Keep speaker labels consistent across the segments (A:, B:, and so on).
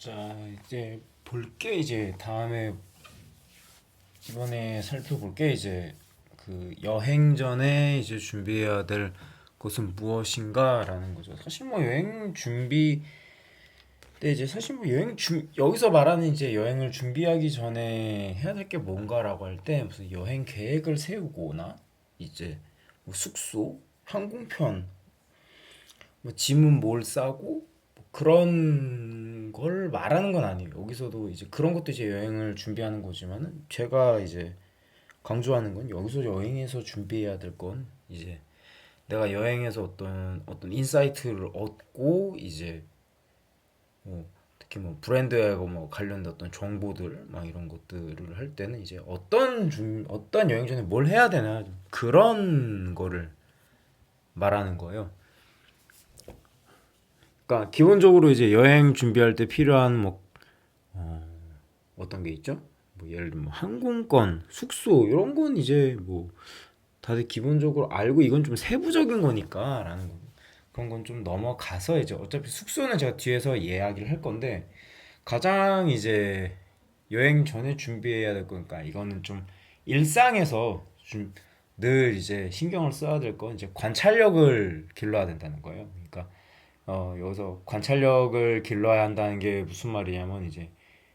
A: 자, 이제 볼 게 이제 다음에 이번에 살펴볼 게 이제 그 여행 전에 이제 준비해야 될 것은 무엇인가라는 거죠. 사실 뭐 여행 준비 때 이제 사실 뭐 여기서 말하는 이제 여행을 준비하기 전에 해야 될 게 뭔가라고 할 때 무슨 여행 계획을 세우거나 이제 뭐 숙소, 항공편, 뭐 짐은 뭘 싸고 뭐 그런 걸 말하는 건 아니에요. 여기서도 이제 그런 것도 이제 여행을 준비하는 거지만은 제가 이제 강조하는 건 여기서 여행에서 준비해야 될 건 이제 내가 여행에서 어떤 인사이트를 얻고 이제 뭐 특히 뭐 브랜드하고 뭐 관련된 어떤 정보들 막 이런 것들을 할 때는 이제 어떤 여행 전에 뭘 해야 되나 좀 그런 거를 말하는 거예요. 그러니까 기본적으로 이제 여행 준비할 때 필요한 뭐 어떤 게 있죠? 뭐 예를 들면 뭐 항공권, 숙소 이런 건 이제 뭐 다들 기본적으로 알고 이건 좀 세부적인 거니까라는 거. 그런 건 좀 넘어가서 이제 어차피 숙소는 제가 뒤에서 이야기를 할 건데 가장 이제 여행 전에 준비해야 될 거니까 이거는 좀 일상에서 좀 늘 이제 신경을 써야 될 건 이제 관찰력을 길러야 된다는 거예요. 그러니까 여기서 관찰력을 길러야 한다는 게 무슨 말이냐면 이제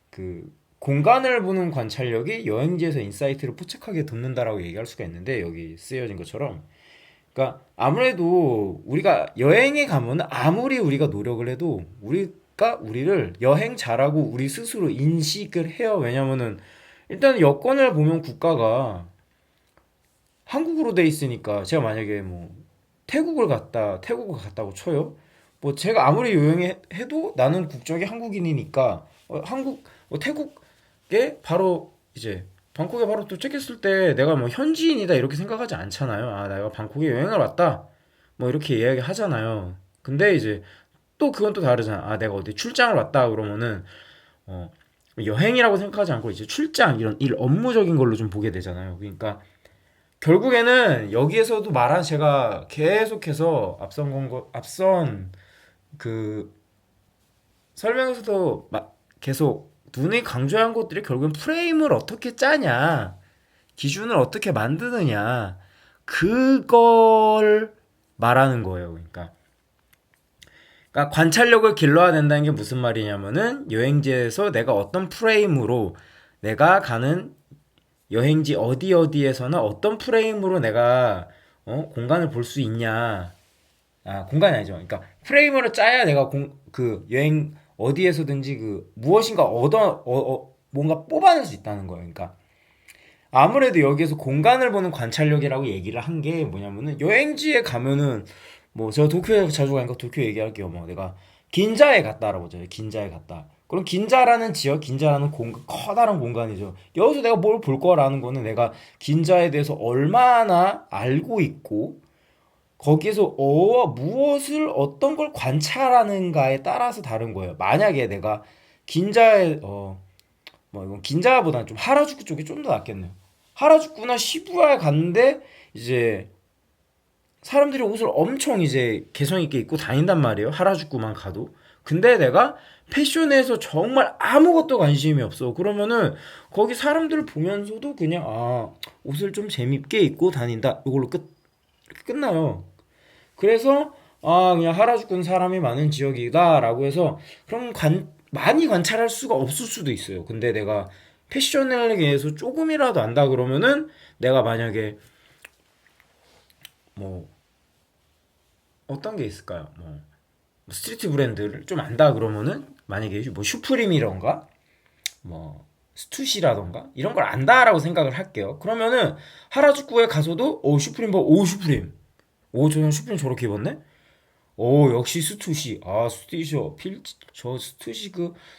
A: 그 공간을 보는 관찰력이 여행지에서 인사이트를 포착하게 돕는다라고 얘기할 수가 있는데 여기 쓰여진 것처럼 그러니까 아무래도 우리가 여행에 가면 아무리 우리가 노력을 해도 우리를 여행 잘하고 우리 스스로 인식을 해요. 왜냐면은 일단 여권을 보면 국가가 한국으로 돼 있으니까 제가 만약에 뭐 태국을 갔다고 쳐요. 뭐 제가 아무리 여행해도 나는 국적이 한국인이니까 한국 태국에 바로 이제 방콕에 바로 도착했을 때 내가 뭐 현지인이다 이렇게 생각하지 않잖아요. 아, 내가 방콕에 여행을 왔다. 뭐 이렇게 이야기 하잖아요. 근데 이제 또 그건 또 다르잖아. 아, 내가 어디 출장을 왔다 그러면은 어, 여행이라고 생각하지 않고 이제 출장 이런 일 업무적인 걸로 좀 보게 되잖아요. 그러니까 결국에는 여기에서도 말한 제가 계속해서 앞선 그 설명에서도 계속 눈이 강조한 것들이 결국엔 프레임을 어떻게 짜냐, 기준을 어떻게 만드느냐, 그걸 말하는 거예요. 그러니까 관찰력을 길러야 된다는 게 무슨 말이냐면은 여행지에서 내가 어떤 프레임으로 내가 가는 여행지 어디에서나 어떤 프레임으로 내가 공간을 볼 수 있냐. 아, 공간이 아니죠. 그러니까 프레임으로 짜야 내가 그 여행 어디에서든지 그 무엇인가 뭔가 뽑아낼 수 있다는 거예요. 그러니까 아무래도 여기에서 공간을 보는 관찰력이라고 얘기를 한 게 뭐냐면은 여행지에 가면은 뭐 저 도쿄에 자주 가니까 도쿄 얘기할게요. 뭐 내가 긴자에 갔다라고 하죠. 긴자에 갔다. 그럼 긴자라는 지역, 긴자라는 커다란 공간이죠. 여기서 내가 뭘 볼 거라는 거는 내가 긴자에 대해서 얼마나 알고 있고 거기에서 무엇을 어떤 걸 관찰하는가에 따라서 다른 거예요. 만약에 내가 긴자에 뭐 이건 긴자보다는 좀 하라주쿠 쪽이 좀 더 낫겠네요. 하라주쿠나 시부야에 갔는데 이제 사람들이 옷을 엄청 이제 개성 있게 입고 다닌단 말이에요. 하라주쿠만 가도. 근데 내가 패션에서 정말 아무것도 관심이 없어. 그러면은 거기 사람들을 보면서도 그냥 옷을 좀 재밌게 입고 다닌다. 이걸로 끝나요. 그래서 그냥 하라주쿠는 사람이 많은 지역이다라고 해서 그럼 많이 관찰할 수가 없을 수도 있어요. 근데 내가 패션에 대해서 조금이라도 안다 그러면은 내가 만약에 뭐 어떤 게 있을까요? 뭐 스트리트 브랜드를 좀 안다 그러면은 만약에 뭐 슈프림이던가 뭐 스투시라던가 이런 걸 안다라고 생각을 할게요. 그러면은 하라주쿠에 가서도 슈프림 슈프림 저냥 슈프림 저렇게 입었네? 역시 스투시. 스투시요. 저 스투시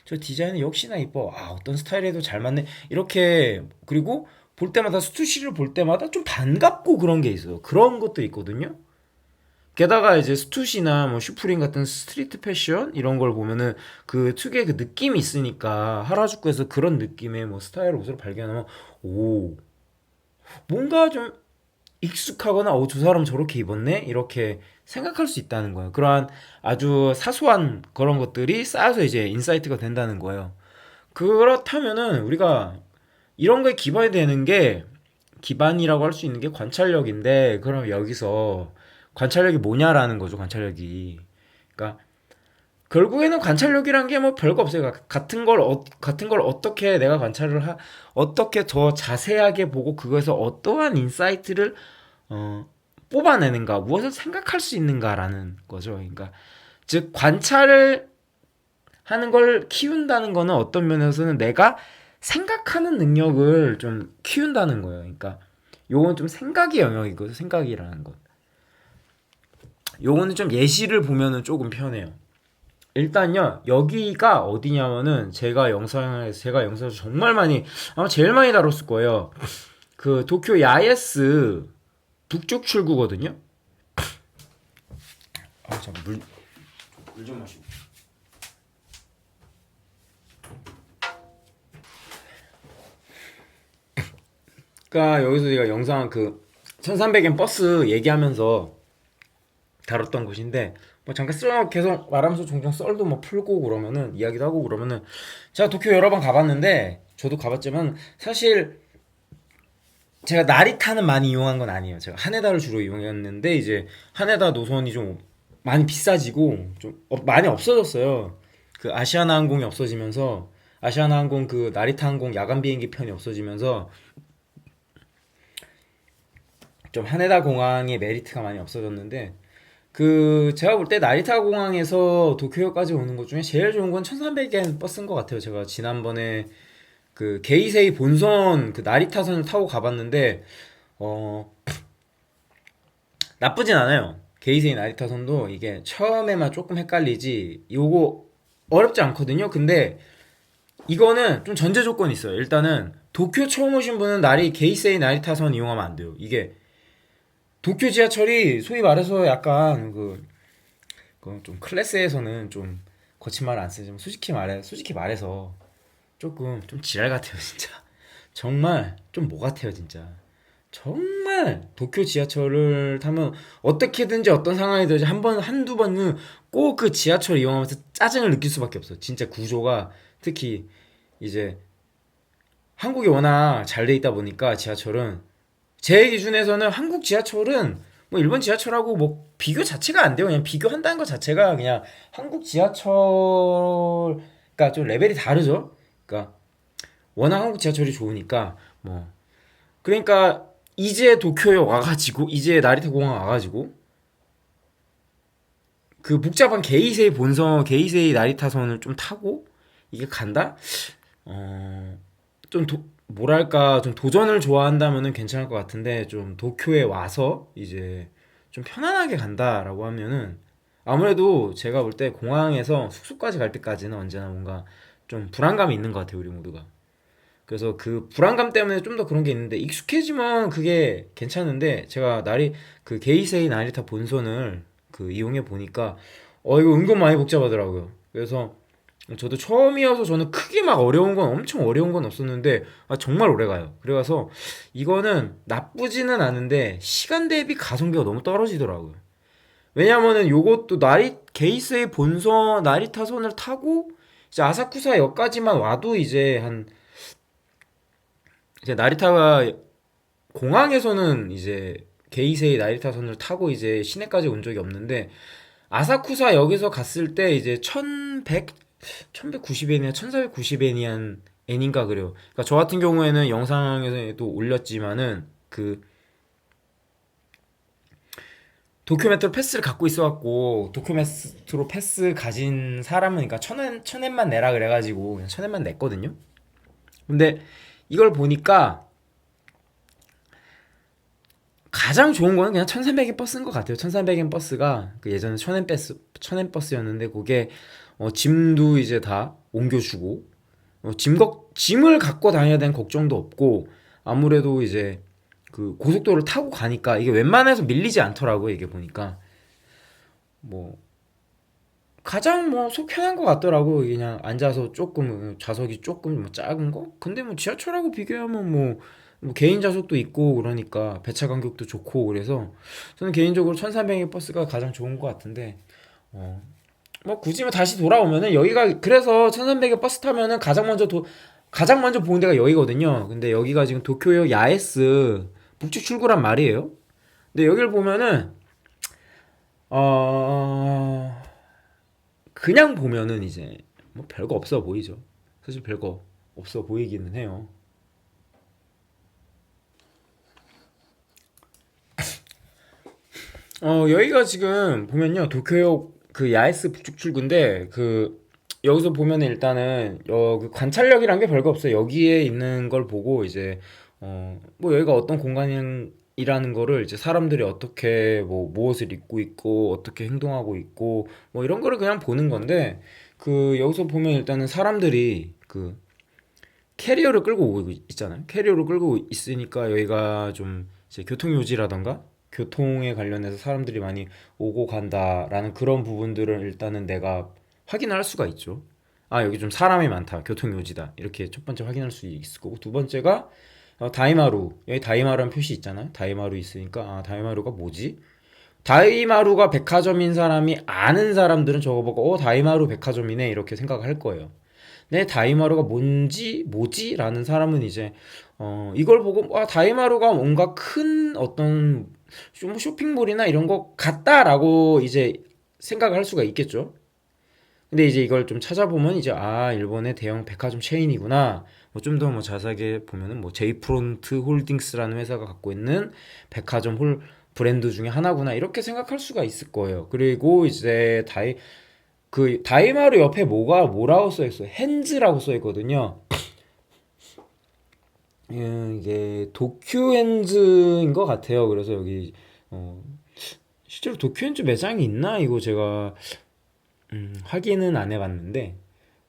A: 저 디자인은 역시나 이뻐. 어떤 스타일에도 잘 맞네. 이렇게, 그리고 볼 때마다 스투시를 볼 때마다 좀 반갑고 그런 게 있어요. 그런 것도 있거든요. 게다가 이제 스투시나 뭐 슈프림 같은 스트리트 패션 이런 걸 보면은 그 특유의 그 느낌이 있으니까 하라주쿠에서 그런 느낌의 뭐 스타일 옷을 발견하면 오 뭔가 좀 익숙하거나 저 사람 저렇게 입었네? 이렇게 생각할 수 있다는 거예요. 그러한 아주 사소한 그런 것들이 쌓여서 이제 인사이트가 된다는 거예요. 그렇다면은 우리가 이런 거에 기반이 되는 게 기반이라고 할 수 있는 게 관찰력인데, 그럼 여기서 관찰력이 뭐냐라는 거죠. 관찰력이. 그러니까 결국에는 관찰력이란 게 뭐 별거 없어요. 같은 걸 어떻게 내가 어떻게 더 자세하게 보고 그거에서 어떠한 인사이트를 어, 뽑아내는가, 무엇을 생각할 수 있는가라는 거죠. 그러니까 즉 관찰을 하는 걸 키운다는 거는 어떤 면에서는 내가 생각하는 능력을 좀 키운다는 거예요. 그러니까 요건 좀 생각의 영역이거든요. 생각이라는 것. 요거는 좀 예시를 보면은 조금 편해요. 일단요, 여기가 어디냐면은 제가 영상에서 정말 많이, 아마 제일 많이 다뤘을 거예요. 그 도쿄 야에스 북쪽 출구거든요. 잠깐 물 좀 마시고. 그러니까 여기서 제가 영상 그 1300엔 버스 얘기하면서 다뤘던 곳인데, 뭐 잠깐 계속 말하면서 종종 썰도 뭐 풀고 그러면은 이야기도 하고 그러면은, 제가 도쿄 여러 번 가봤는데 저도 가봤지만 사실 제가 나리타는 많이 이용한 건 아니에요. 제가 하네다를 주로 이용했는데 이제 하네다 노선이 좀 많이 비싸지고 좀 많이 없어졌어요. 그 아시아나항공이 없어지면서, 아시아나항공 그 나리타 항공 야간 비행기 편이 없어지면서 좀 하네다 공항의 메리트가 많이 없어졌는데, 그 제가 볼 때 나리타 공항에서 도쿄까지 오는 것 중에 제일 좋은 건 1300엔 버스인 것 같아요. 제가 지난번에 그 게이세이 본선 그 나리타선을 타고 가봤는데 어 나쁘진 않아요. 게이세이 나리타선도 이게 처음에만 조금 헷갈리지 요거 어렵지 않거든요. 근데 이거는 좀 전제 조건이 있어요. 일단은 도쿄 처음 오신 분은 게이세이 나리타선 이용하면 안 돼요. 이게 도쿄 지하철이 소위 말해서 약간 그좀 클래스에서는 좀 거친 말 안 쓰지만 솔직히 말해서 조금 좀 지랄 같아요, 진짜. 정말 좀 뭐 같아요, 진짜. 정말 도쿄 지하철을 타면 어떻게든지 어떤 상황이 되지 한두 번은 꼭 그 지하철 이용하면서 짜증을 느낄 수밖에 없어. 진짜 구조가 특히 이제 한국이 워낙 잘 돼 있다 보니까 지하철은, 제 기준에서는 한국 지하철은 뭐 일본 지하철하고 뭐 비교 자체가 안 돼요. 그냥 비교한다는 것 자체가 그냥 한국 지하철과 좀 레벨이 다르죠. 그러니까 워낙 한국 지하철이 좋으니까 뭐, 그러니까 이제 도쿄에 와가지고 이제 나리타 공항 와가지고 그 복잡한 게이세이 나리타선을 좀 타고 이게 간다? 좀 뭐랄까 좀 도전을 좋아한다면은 괜찮을 것 같은데, 좀 도쿄에 와서 이제 좀 편안하게 간다라고 하면은 아무래도 제가 볼 때 공항에서 숙소까지 갈 때까지는 언제나 뭔가 좀 불안감이 있는 것 같아요, 우리 모두가. 그래서 그 불안감 때문에 좀 더 그런 게 있는데, 익숙해지면 그게 괜찮은데, 제가 그 게이세이 나리타 본선을 그 이용해 보니까 이거 은근 많이 복잡하더라고요. 그래서 저도 처음이어서 저는 크게 막 엄청 어려운 건 없었는데 정말 오래 가요. 그래서 이거는 나쁘지는 않은데 시간 대비 가성비가 너무 떨어지더라고요. 왜냐면은 요것도 게이세이 본선 나리타선을 타고 이제 아사쿠사역까지만 와도 이제 나리타가 공항에서는 이제 게이세이 나리타선을 타고 이제 시내까지 온 적이 없는데, 아사쿠사역에서 갔을 때 이제 1190엔이야 1490엔이한 엔인가 그래요. 그러니까 저 같은 경우에는 영상에도 올렸지만은 그 도쿄메트로 패스를 갖고 있어갖고, 도쿄메트로 패스 가진 사람은 그러니까 천엔만 내라 그래가지고 그냥 천엔만 냈거든요. 근데 이걸 보니까 가장 좋은 거는 그냥 1300엔 버스인 것 같아요. 1300엔 버스가 그 예전에 천엔 버스였는데 그게 짐도 이제 다 옮겨주고 짐을 갖고 다녀야 되는 걱정도 없고, 아무래도 이제 그 고속도로를 타고 가니까 이게 웬만해서 밀리지 않더라고요. 이게 보니까 뭐 가장 뭐 속 편한 것 같더라고. 그냥 앉아서 조금 좌석이 조금 뭐 작은 거. 근데 뭐 지하철하고 비교하면 뭐 뭐 개인 좌석도 있고 그러니까 배차 간격도 좋고 그래서 저는 개인적으로 1300의 버스가 가장 좋은 것 같은데 어, 뭐 굳이 뭐 다시 돌아오면은 여기가 그래서 1300의 버스 타면은 가장 먼저 보는 데가 여기거든요. 근데 여기가 지금 도쿄역 야에스 북측 출구란 말이에요. 근데 여기를 보면은 어 그냥 보면은 이제 뭐 별거 없어 보이죠. 사실 별거 없어 보이기는 해요. 여기가 지금 보면요. 도쿄역 그 야에스 북쪽 출구인데 여기서 보면은 일단은 그 관찰력이란 게 별거 없어요. 여기에 있는 걸 보고 이제 뭐 여기가 어떤 공간이라는 거를 이제 사람들이 어떻게 뭐 무엇을 입고 있고 어떻게 행동하고 있고 뭐 이런 거를 그냥 보는 건데 여기서 보면 일단은 사람들이 캐리어를 끌고 오고 있잖아요. 캐리어를 끌고 있으니까 여기가 좀 이제 교통요지라던가 교통에 관련해서 사람들이 많이 오고 간다라는 그런 부분들을 일단은 내가 확인할 수가 있죠. 아, 여기 좀 사람이 많다. 교통요지다. 이렇게 첫 번째 확인할 수 있을 거고 두 번째가 다이마루. 여기 다이마루라는 표시 있잖아요. 다이마루 있으니까 아, 다이마루가 뭐지? 다이마루가 백화점인 사람이 아는 사람들은 저거 보고 다이마루 백화점이네 이렇게 생각할 거예요. 내 다이마루가 뭐지? 라는 사람은 이제 이걸 보고 아 다이마루가 뭔가 큰 어떤 쇼핑몰이나 이런 거 같다라고 이제 생각을 할 수가 있겠죠. 근데 이제 이걸 좀 찾아보면 이제 아 일본의 대형 백화점 체인이구나. 뭐 좀 더 뭐 자세하게 보면은 뭐 제이프론트 홀딩스라는 회사가 갖고 있는 백화점 홀 브랜드 중에 하나구나 이렇게 생각할 수가 있을 거예요. 그리고 이제 다이마루 옆에 뭐라고 써 있어요? 핸즈라고 써 있거든요. 이게 도쿄핸즈인 것 같아요. 그래서 여기 어, 실제로 도쿄핸즈 매장이 있나? 이거 제가 확인은 안 해봤는데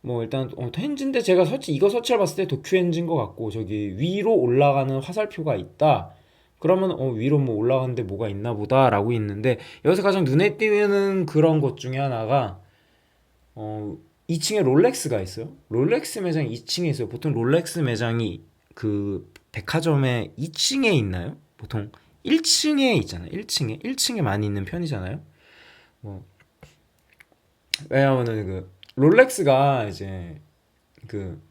A: 뭐 일단 핸즈인데 제가 이거 서치해봤을 때 도쿄핸즈인 것 같고 저기 위로 올라가는 화살표가 있다. 그러면 위로 뭐 올라가는데 뭐가 있나 보다라고 있는데 여기서 가장 눈에 띄는 그런 것 중에 하나가 2층에 롤렉스가 있어요. 롤렉스 매장이 2층에 있어요. 보통 롤렉스 매장이 백화점에 2층에 있나요? 보통 1층에 있잖아요. 1층에 많이 있는 편이잖아요. 뭐 왜냐면은 롤렉스가 이제 그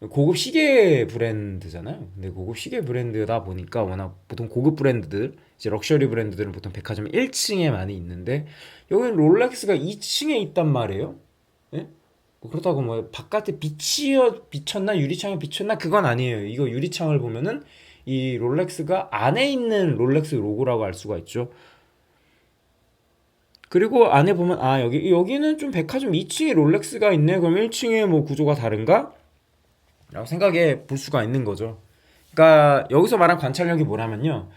A: 고급 시계 브랜드잖아요. 근데 고급 시계 브랜드다 보니까 워낙 보통 고급 브랜드들, 이제 럭셔리 브랜드들은 보통 백화점 1층에 많이 있는데 여기는 롤렉스가 2층에 있단 말이에요. 예? 뭐 그렇다고 뭐 바깥에 비쳤나 유리창에 비쳤나 그건 아니에요. 이거 유리창을 보면은 이 롤렉스가 안에 있는 롤렉스 로고라고 알 수가 있죠. 그리고 안에 보면 아 여기는 좀 백화점 2층에 롤렉스가 있네. 그럼 1층에 뭐 구조가 다른가? 라고 생각해 볼 수가 있는 거죠. 그러니까 여기서 말한 관찰력이 뭐냐면요.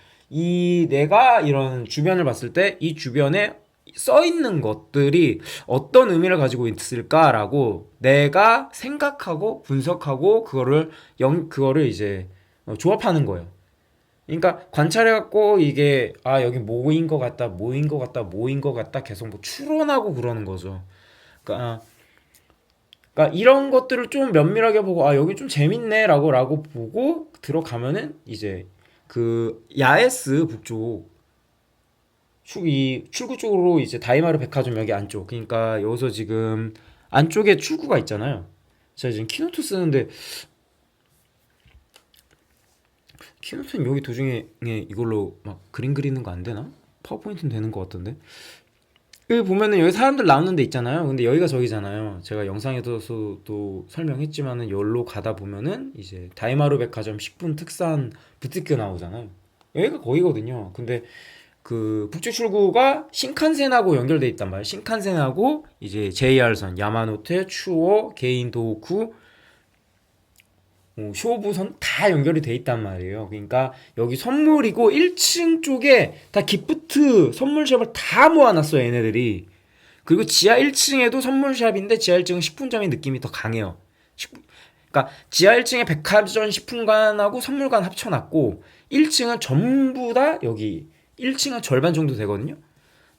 A: 내가 이런 주변을 봤을 때 이 주변에 써 있는 것들이 어떤 의미를 가지고 있을까라고 내가 생각하고 분석하고 그거를 이제 조합하는 거예요. 그러니까 관찰해갖고 이게 아 여기 뭐인 것 같다, 뭐인 것 같다, 뭐인 것 같다 계속 뭐 추론하고 그러는 거죠. 그러니까 이런 것들을 좀 면밀하게 보고 아 여기 좀 재밌네라고 보고 들어가면은 이제 야에스 북쪽 이 출구 쪽으로 이제 다이마루 백화점 여기 안쪽 그러니까 여기서 지금 안쪽에 출구가 있잖아요. 제가 지금 키노트 쓰는데 키노트는 여기 도중에 이걸로 막 그림 그리는 거 안 되나? 파워포인트는 되는 것 같던데. 여기 보면은 여기 사람들 나오는 데 있잖아요. 근데 여기가 저기잖아요. 제가 영상에서도 설명했지만은 여기로 가다 보면은 이제 다이마루 백화점 식품 특산 부티크 나오잖아요. 여기가 거기거든요. 근데 북쪽 출구가 신칸센하고 연결돼 있단 말이에요. 신칸센하고 이제 JR선, 야마노테, 추오, 게인도쿠, 쇼부선 다 연결이 돼 있단 말이에요. 그러니까 여기 선물이고 1층 쪽에 다 기프트 선물샵을 다 모아놨어요, 얘네들이. 그리고 지하 1층에도 선물샵인데 지하 1층은 식품점의 느낌이 더 강해요. 그러니까 지하 1층에 백화점 식품관하고 선물관 합쳐놨고 1층은 전부 다 여기 1층은 절반 정도 되거든요.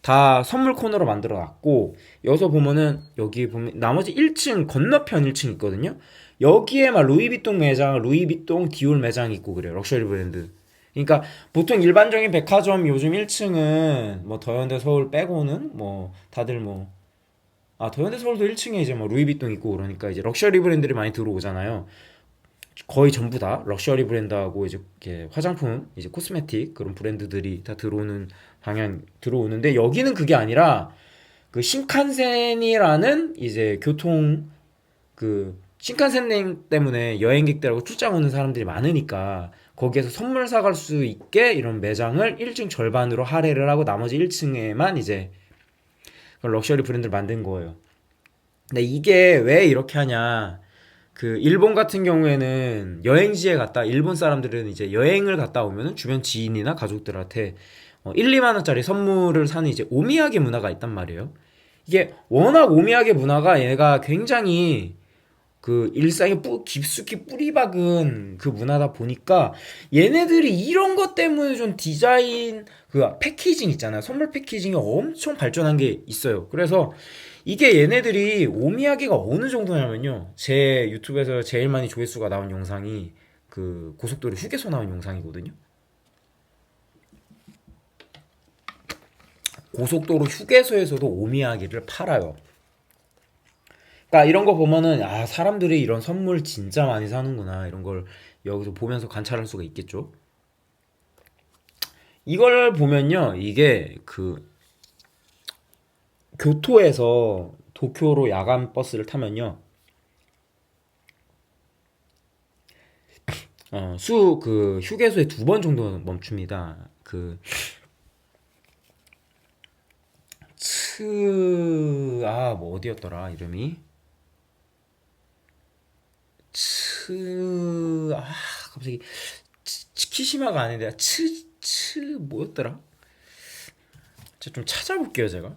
A: 다 선물 코너로 만들어 놨고, 여기서 보면은 여기 보면 나머지 1층 건너편 1층 있거든요. 여기에 막 루이비통 매장, 루이비통, 디올 매장 있고 그래요. 럭셔리 브랜드. 그러니까 보통 일반적인 백화점 요즘 1층은 뭐 더현대 서울 빼고는 뭐 다들 뭐, 더현대 서울도 1층에 이제 뭐 루이비통 있고 그러니까 이제 럭셔리 브랜드들이 많이 들어오잖아요. 거의 전부 다 럭셔리 브랜드하고 이제 이렇게 화장품, 이제 코스메틱 그런 브랜드들이 다 들어오는 방향 들어오는데, 여기는 그게 아니라 그 신칸센이라는 이제 교통, 그 신칸센 때문에 여행객들하고 출장 오는 사람들이 많으니까 거기에서 선물 사갈 수 있게 이런 매장을 1층 절반으로 할애를 하고 나머지 1층에만 이제 그런 럭셔리 브랜드를 만든 거예요. 근데 이게 왜 이렇게 하냐? 그 일본 같은 경우에는 여행지에 갔다, 일본 사람들은 이제 여행을 갔다 오면은 주변 지인이나 가족들한테 1, 2만 원짜리 선물을 사는 이제 오미야게 문화가 있단 말이에요. 이게 워낙 오미야게 문화가 얘가 굉장히 그 일상에 깊숙이 뿌리 박은 그 문화다 보니까 얘네들이 이런 것 때문에 좀 디자인, 그 패키징 있잖아요. 선물 패키징이 엄청 발전한 게 있어요. 그래서 이게 얘네들이 오미야게가 어느 정도냐면요, 제 유튜브에서 제일 많이 조회수가 나온 영상이 그 고속도로 휴게소 나온 영상이거든요. 고속도로 휴게소에서도 오미야게를 팔아요. 그러니까 이런 거 보면은, 사람들이 이런 선물 진짜 많이 사는구나, 이런 걸 여기서 보면서 관찰할 수가 있겠죠. 이걸 보면요, 이게 그 교토에서 도쿄로 야간 버스를 타면요, 그 휴게소에 2번 정도 멈춥니다. 그 뭐 어디였더라 이름이? 갑자기 치키시마가 아닌데, 뭐였더라? 제가 좀 찾아볼게요, 제가.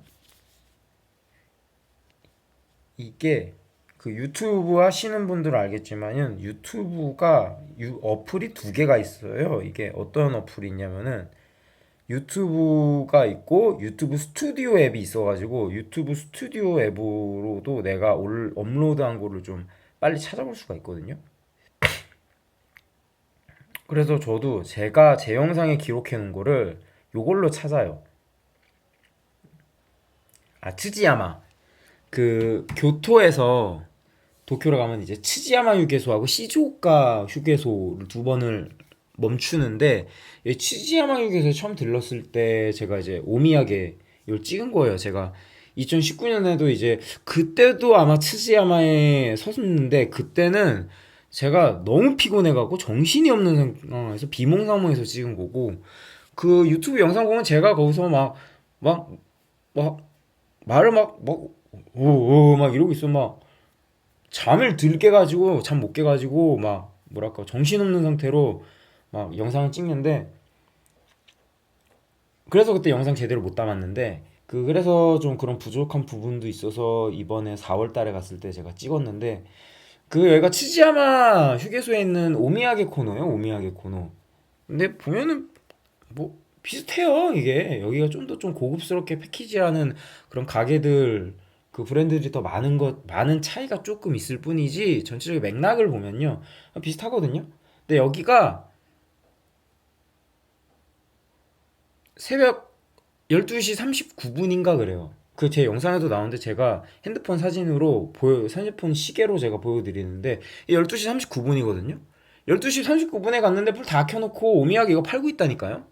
A: 이게 그 유튜브 하시는 분들은 알겠지만은 유튜브가 어플이 2개가 있어요. 이게 어떤 어플이 있냐면은 유튜브가 있고 유튜브 스튜디오 앱이 있어가지고, 유튜브 스튜디오 앱으로도 내가 업로드한 거를 좀 빨리 찾아볼 수가 있거든요. 그래서 저도 제가 제 영상에 기록해 놓은 거를 요걸로 찾아요. 츠지야마. 그 교토에서 도쿄로 가면 이제 츠지야마 휴게소하고 시즈오카 휴게소를 2번을 멈추는데, 이 츠지야마 휴게소에 처음 들렀을 때 제가 이제 오미야게 이걸 찍은 거예요. 제가 2019년에도 이제 그때도 아마 츠지야마에 섰는데, 그때는 제가 너무 피곤해갖고 정신이 없는 상황에서 비몽사몽해서 찍은 거고, 그 유튜브 영상 보면 제가 거기서 막, 막, 말을 막 이러고 있어. 막 잠을 들 깨가지고, 잠 못 깨가지고 막 뭐랄까 정신없는 상태로 막 영상을 찍는데, 그래서 그때 영상 제대로 못 담았는데, 그래서 좀 그런 부족한 부분도 있어서 이번에 4월 달에 갔을 때 제가 찍었는데, 여기가 치지야마 휴게소에 있는 오미야게 코너예요. 오미야게 코너. 근데 보면은 뭐 비슷해요. 이게 여기가 좀 더 좀 고급스럽게 패키지하는 그런 가게들, 그 브랜드들이 더 많은 차이가 조금 있을 뿐이지, 전체적인 맥락을 보면요 비슷하거든요. 근데 여기가 새벽 12시 39분인가 그래요. 그 제 영상에도 나오는데, 제가 핸드폰 사진으로 핸드폰 시계로 제가 보여드리는데 12시 39분이거든요. 12시 39분에 갔는데 불 다 켜놓고 오미야게 이거 팔고 있다니까요.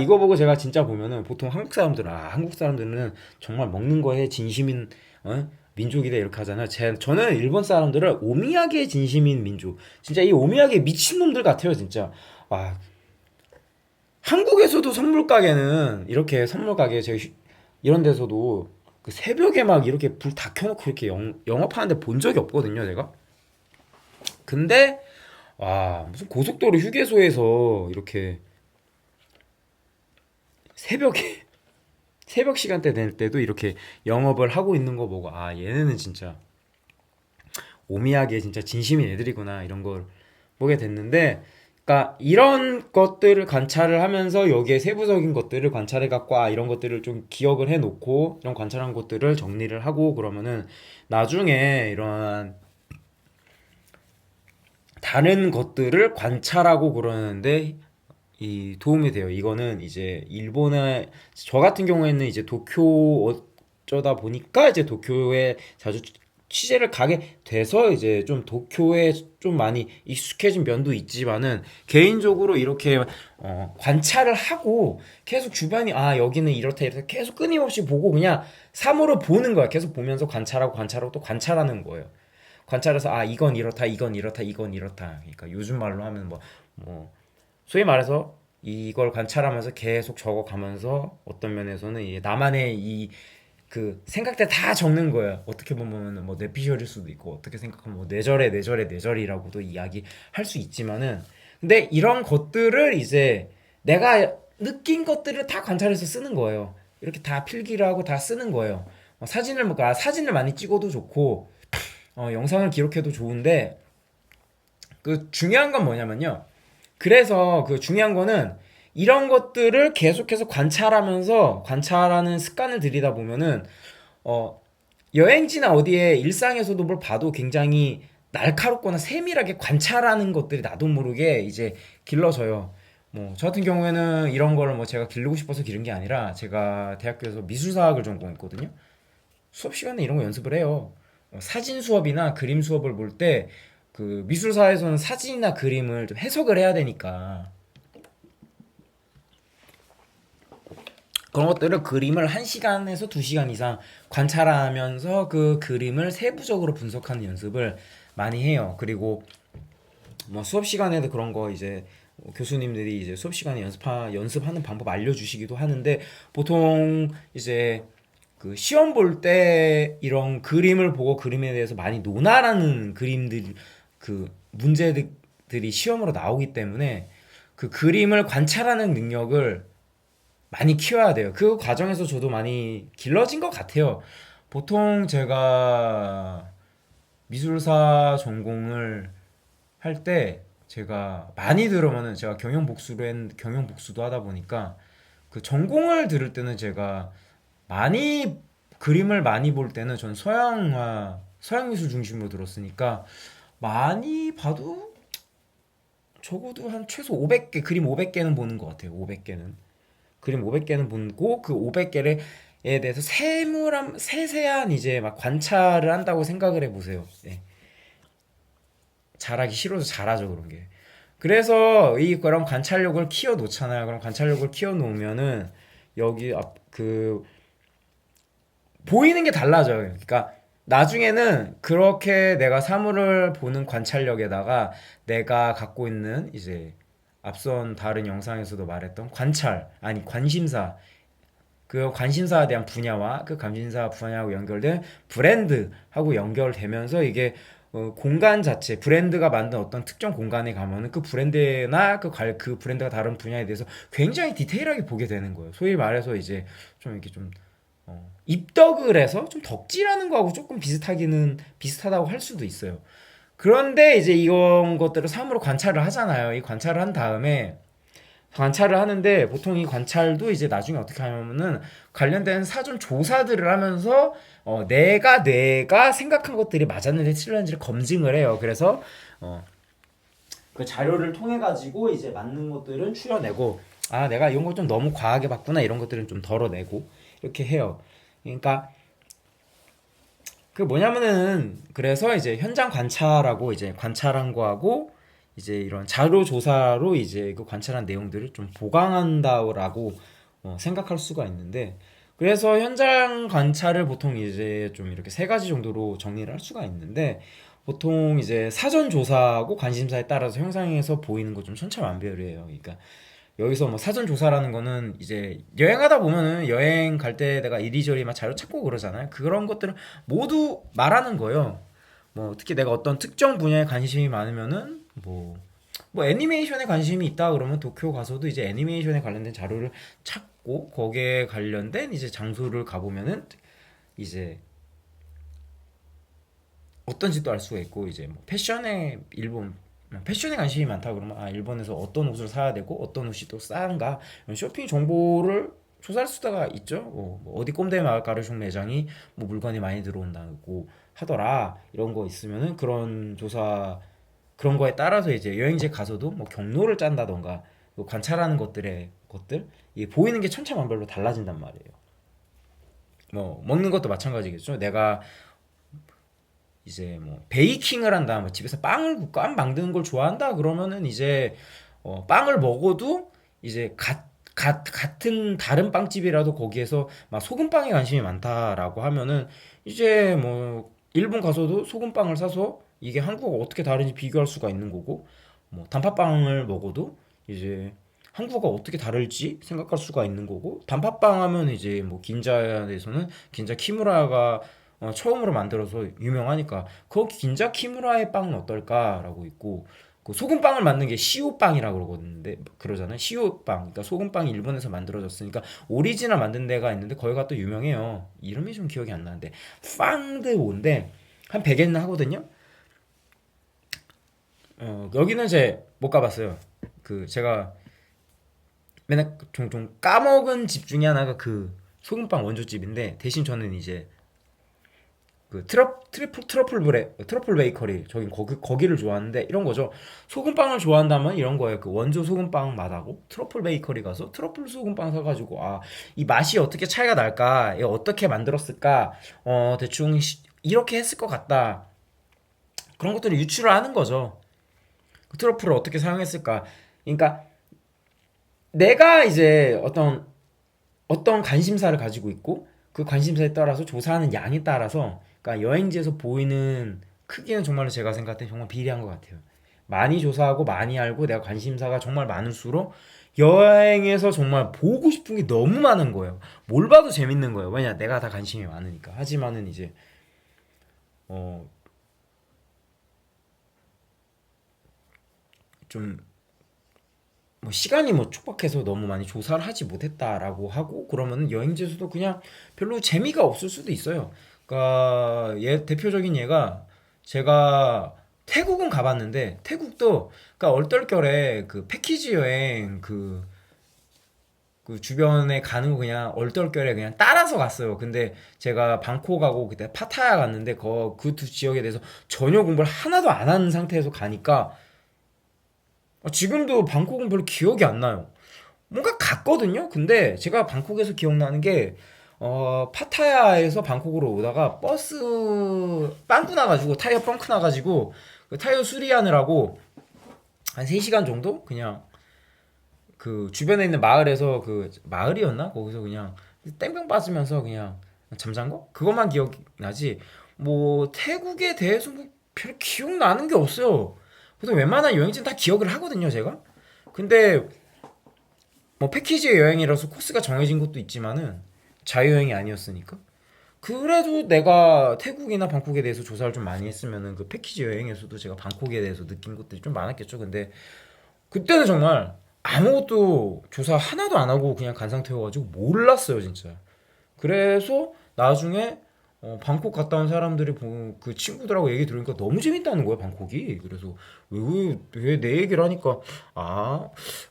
A: 이거 보고 제가 진짜 보면은, 보통 한국 사람들은 정말 먹는 거에 진심인 민족이다 이렇게 하잖아요. 저는 일본 사람들을 오미야게 진심인 민족, 진짜 이 오미야게 미친놈들 같아요, 진짜. 와, 한국에서도 선물 가게는 이렇게 선물 가게, 제가 이런 데서도 그 새벽에 막 이렇게 불 다 켜놓고 이렇게 영업하는데 본 적이 없거든요, 제가. 근데 와, 무슨 고속도로 휴게소에서 이렇게 새벽에 새벽 시간대 될 때도 이렇게 영업을 하고 있는 거 보고, 얘네는 진짜 오미야게 진짜 진심인 애들이구나, 이런 걸 보게 됐는데, 그러니까 이런 것들을 관찰을 하면서 여기에 세부적인 것들을 관찰해 갖고 아 이런 것들을 좀 기억을 해 놓고 이런 관찰한 것들을 정리를 하고 그러면은 나중에 이런 다른 것들을 관찰하고 그러는데 이 도움이 돼요. 이거는 이제 일본의 저 같은 경우에는 이제 도쿄 어쩌다 보니까 이제 도쿄에 자주 취재를 가게 돼서 이제 좀 도쿄에 좀 많이 익숙해진 면도 있지만은 개인적으로 이렇게 관찰을 하고 계속 주변이 아 여기는 이렇다 이렇다 계속 끊임없이 보고 그냥 사물을 보는 거야. 계속 보면서 관찰하고 관찰하고 또 관찰하는 거예요. 관찰해서 아 이건 이렇다 이건 이렇다 이건 이렇다. 그러니까 요즘 말로 하면 뭐 소위 말해서 이걸 관찰하면서 계속 적어가면서 어떤 면에서는 이 나만의 이 그 생각들 다 적는 거예요. 어떻게 보면 뭐 뇌피셜일 수도 있고 어떻게 생각하면 뭐 뇌절이라고도 이야기할 수 있지만은 근데 이런 것들을 이제 내가 느낀 것들을 다 관찰해서 쓰는 거예요. 이렇게 다 필기를 하고 다 쓰는 거예요. 사진을 많이 찍어도 좋고 영상을 기록해도 좋은데 그 중요한 건 뭐냐면요. 그래서 그 중요한 거는 이런 것들을 계속해서 관찰하면서 관찰하는 습관을 들이다 보면은 어 여행지나 어디에 일상에서도 뭘 봐도 굉장히 날카롭거나 세밀하게 관찰하는 것들이 나도 모르게 이제 길러져요. 뭐 저 같은 경우에는 이런 거를 뭐 제가 기르고 싶어서 기른 게 아니라 제가 대학교에서 미술사학을 전공했거든요. 수업 시간에 이런 거 연습을 해요. 사진 수업이나 그림 수업을 볼 때 그 미술사에서는 사진이나 그림을 좀 해석을 해야 되니까 그런 것들을 그림을 1시간에서 2시간 이상 관찰하면서 그 그림을 세부적으로 분석하는 연습을 많이 해요. 그리고 뭐 수업 시간에도 그런 거 이제 교수님들이 이제 수업 시간에 연습하는 방법 알려주시기도 하는데 보통 이제 그 시험 볼 때 이런 그림을 보고 그림에 대해서 많이 논하라는 그림들 그 문제들이 시험으로 나오기 때문에 그 그림을 관찰하는 능력을 많이 키워야 돼요. 그 과정에서 저도 많이 길러진 것 같아요. 보통 제가 미술사 전공을 할 때 제가 많이 들으면은 제가 경영 복수도 하다 보니까 그 전공을 들을 때는 제가 많이 그림을 많이 볼 때는 전 서양 미술 중심으로 들었으니까 많이 봐도 적어도 한 최소 500개 그림 500개는 보는 것 같아요. 500개는 그림 500개는 보고 그 500개를 에 대해서 세세한 이제 막 관찰을 한다고 생각을 해보세요. 예. 잘하기 싫어서 잘하죠 그런 게. 그래서 이 그런 관찰력을 키워 놓잖아요. 그럼 관찰력을 키워 놓으면은 여기 그 보이는 게 달라져요. 그러니까 나중에는 그렇게 내가 사물을 보는 관찰력에다가 내가 갖고 있는 이제 앞선 다른 영상에서도 말했던 관심사, 그 관심사에 대한 분야와 그 관심사 분야하고 연결된 브랜드하고 연결되면서 이게 공간 자체, 브랜드가 만든 어떤 특정 공간에 가면은 그 브랜드나 그 브랜드가 다른 분야에 대해서 굉장히 디테일하게 보게 되는 거예요. 소위 말해서 이제 좀 이렇게 좀 입덕을 해서 좀 덕질하는 거하고 조금 비슷하다고 할 수도 있어요. 그런데 이제 이런 것들을 사물로 관찰을 하잖아요. 이 관찰을 한 다음에 관찰을 하는데 보통 이 관찰도 이제 나중에 어떻게 하냐면은 관련된 사전 조사들을 하면서 내가 생각한 것들이 맞았는지 틀렸는지를 검증을 해요. 그래서 그 자료를 통해 가지고 이제 맞는 것들은 추려내고 아 내가 이런 거 좀 너무 과하게 봤구나 이런 것들은 좀 덜어내고 이렇게 해요. 그러니까 그 뭐냐면은 그래서 이제 현장 관찰하고 이제 관찰한 거하고 이제 이런 자료 조사로 이제 그 관찰한 내용들을 좀 보강한다라고 생각할 수가 있는데 그래서 현장 관찰을 보통 이제 좀 이렇게 3가지 정도로 정리를 할 수가 있는데 보통 이제 사전 조사하고 관심사에 따라서 형상에서 보이는 거 좀 천차만별이에요. 그러니까 여기서 뭐 사전 조사라는 거는 이제 여행하다 보면은 여행 갈 때 내가 이리저리 막 자료 찾고 그러잖아요. 그런 것들을 모두 말하는 거예요. 뭐 특히 내가 어떤 특정 분야에 관심이 많으면은 뭐 애니메이션에 관심이 있다 그러면 도쿄 가서도 이제 애니메이션에 관련된 자료를 찾고 거기에 관련된 이제 장소를 가보면은 이제 어떤지도 알 수가 있고 이제 뭐 패션에 일본 패션에 관심이 많다 그러면 아 일본에서 어떤 옷을 사야 되고 어떤 옷이 또 싼가 이런 쇼핑 정보를 조사할 수가 있죠. 뭐 어디 꼼데 마을 가르숑 매장이 뭐 물건이 많이 들어온다고 하더라 이런 거 있으면은 그런 조사 그런 거에 따라서 이제 여행지에 가서도 뭐 경로를 짠다던가 뭐 관찰하는 것들 이게 보이는 게 천차만별로 달라진단 말이에요. 뭐 먹는 것도 마찬가지겠죠. 내가 이제 뭐 베이킹을 한다, 뭐 집에서 빵 만드는 걸 좋아한다 그러면은 이제 빵을 먹어도 이제 같은 다른 빵집이라도 거기에서 막 소금빵에 관심이 많다라고 하면은 이제 뭐 일본 가서도 소금빵을 사서 이게 한국과 어떻게 다른지 비교할 수가 있는 거고 뭐 단팥빵을 먹어도 이제 한국어가 어떻게 다를지 생각할 수가 있는 거고 단팥빵 하면 이제 뭐 긴자에서는 긴자 키무라가 처음으로 만들어서 유명하니까 거기 긴자 키무라의 빵은 어떨까라고 있고 그 소금빵을 만든 게 시오빵이라고 그러거든요. 그러잖아요. 시오빵. 그러니까 소금빵이 일본에서 만들어졌으니까 오리지널 만든 데가 있는데 거기가 또 유명해요. 이름이 좀 기억이 안 나는데 빵드오인데 한 100엔 하거든요. 여기는 이제 못 가봤어요. 그 제가 맨날 종종 까먹은 집 중에 하나가 그 소금빵 원조집인데 대신 저는 이제 그 트러플 베이커리 저긴 거기를 좋아하는데 이런 거죠. 소금빵을 좋아한다면 이런 거예요. 그 원조 소금빵 맛하고 트러플 베이커리 가서 트러플 소금빵 사가지고 아 이 맛이 어떻게 차이가 날까? 이거 어떻게 만들었을까? 대충 이렇게 했을 것 같다. 그런 것들을 유추를 하는 거죠. 그 트러플을 어떻게 사용했을까? 그러니까 내가 이제 어떤 관심사를 가지고 있고 그 관심사에 따라서 조사하는 양에 따라서 그러니까 여행지에서 보이는 크기는 정말로 제가 생각할 때 정말 비례한 것 같아요. 많이 조사하고 많이 알고 내가 관심사가 정말 많을수록 여행에서 정말 보고 싶은 게 너무 많은 거예요. 뭘 봐도 재밌는 거예요. 왜냐 내가 다 관심이 많으니까. 하지만은 이제 어 좀 뭐 시간이 뭐 촉박해서 너무 많이 조사를 하지 못했다라고 하고 그러면 여행지에서도 그냥 별로 재미가 없을 수도 있어요. 그러니까 얘 대표적인 예가 제가 태국은 가봤는데 태국도 그러니까 얼떨결에 그 패키지 여행 그 주변에 가는 거 그냥 얼떨결에 그냥 따라서 갔어요. 근데 제가 방콕하고 그때 파타야 갔는데 그 두 지역에 대해서 전혀 공부를 하나도 안 한 상태에서 가니까 지금도 방콕은 별로 기억이 안 나요. 뭔가 갔거든요. 근데 제가 방콕에서 기억나는 게 파타야에서 방콕으로 오다가 버스 빵꾸 나가지고 타이어 펑크 나가지고 그 타이어 수리하느라고 한 3시간 정도 그냥 그 주변에 있는 마을에서 그 마을이었나? 거기서 그냥 땡병 빠지면서 그냥 잠잔 거? 그것만 기억나지. 뭐 태국에 대해서 뭐 별 기억나는 게 없어요. 그래서 웬만한 여행지는 다 기억을 하거든요, 제가. 근데 뭐 패키지 여행이라서 코스가 정해진 것도 있지만은 자유여행이 아니었으니까. 그래도 내가 태국이나 방콕에 대해서 조사를 좀 많이 했으면은 그 패키지 여행에서도 제가 방콕에 대해서 느낀 것들이 좀 많았겠죠. 근데 그때는 정말 아무것도 조사 하나도 안 하고 그냥 간 상태여가지고 몰랐어요, 진짜. 그래서 나중에 방콕 갔다 온 사람들이 그 친구들하고 얘기 들으니까 너무 재밌다는 거야, 방콕이. 그래서 왜 내 얘기를 하니까 아,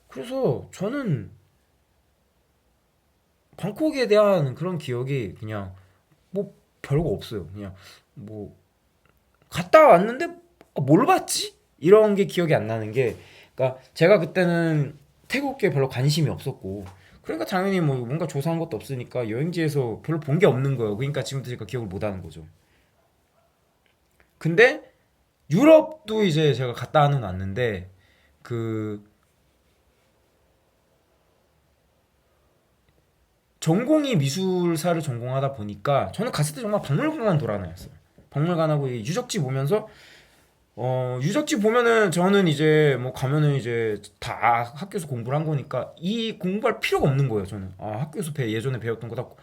A: 그래서 저는 방콕에 대한 그런 기억이 그냥 뭐 별거 없어요. 그냥 뭐 갔다 왔는데 뭘 봤지? 이런 게 기억이 안 나는 게 그러니까 제가 그때는 태국에 별로 관심이 없었고 그러니까 당연히 뭐 뭔가 조사한 것도 없으니까 여행지에서 별로 본 게 없는 거예요. 그러니까 지금도 제가 기억을 못 하는 거죠. 근데 유럽도 이제 제가 갔다는 왔는데 그 전공이 미술사를 전공하다 보니까 저는 갔을 때 정말 박물관만 돌아다녔어요. 박물관하고 이 유적지 보면서 유적지 보면은 저는 이제 뭐 가면은 이제 다 학교에서 공부를 한 거니까 이 공부할 필요가 없는 거예요. 저는 학교에서 예전에 배웠던 거